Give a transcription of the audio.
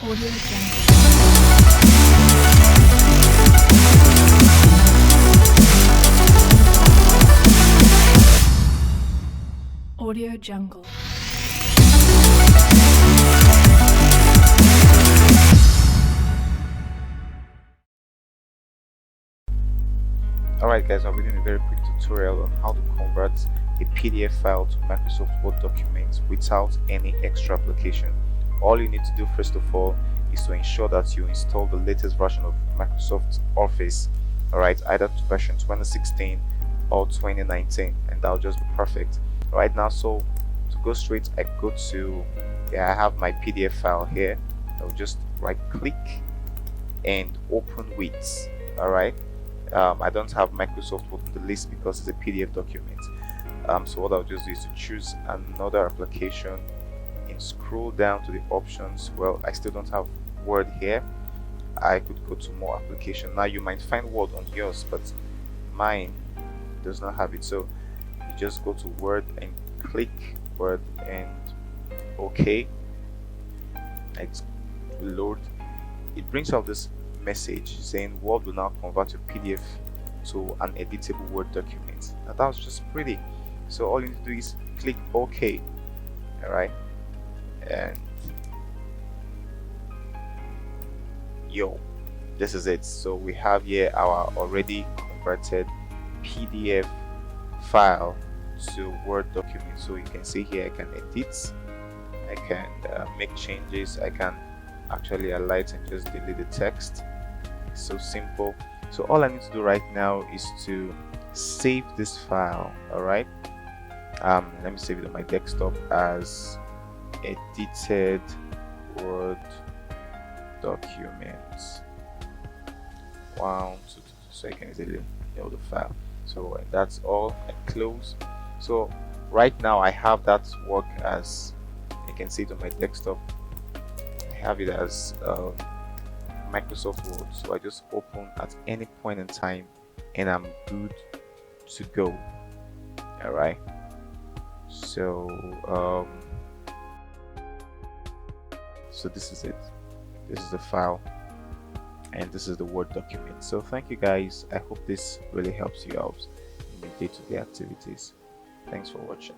Audio Jungle. Audio Jungle. Alright guys, I'll be doing a very quick tutorial on how to convert a PDF file to Microsoft Word documents without any extra application. All you need to do first of all is to ensure that you install the latest version of Microsoft Office, alright, either version 2016 or 2019, and that'll just be perfect. Right now, so to go straight, I go to, I have my PDF file here. I'll just right click and open with, alright. I don't have Microsoft Word on the list because it's a PDF document. So what I'll just do is to choose another application and scroll down to the options. Well, I still don't have Word here. I could go to more application. Now you might find Word on yours, but mine does not have it. So you just go to Word and click Word and OK. It will load. It brings up this message saying Word will now convert your PDF to an editable Word document. Now that was just pretty. So all you need to do is click OK. Alright, and this is it. So we have here our already converted PDF file to Word document. So you can see here I can edit, I can make changes, I can actually highlight and just delete the text. It's so simple. So all I need to do right now is to save this file. Alright, let me save it on my desktop as edited Word documents. 1 2 2 seconds, the file. So that's all. I close. So right now I have that work as, you can see it on my desktop. I have it as Microsoft Word. So I just open at any point in time and I'm good to go. Alright, so so this is it. This is the file and this is the Word document. So thank you guys. I hope this really helps you out in your day-to-day activities. Thanks for watching.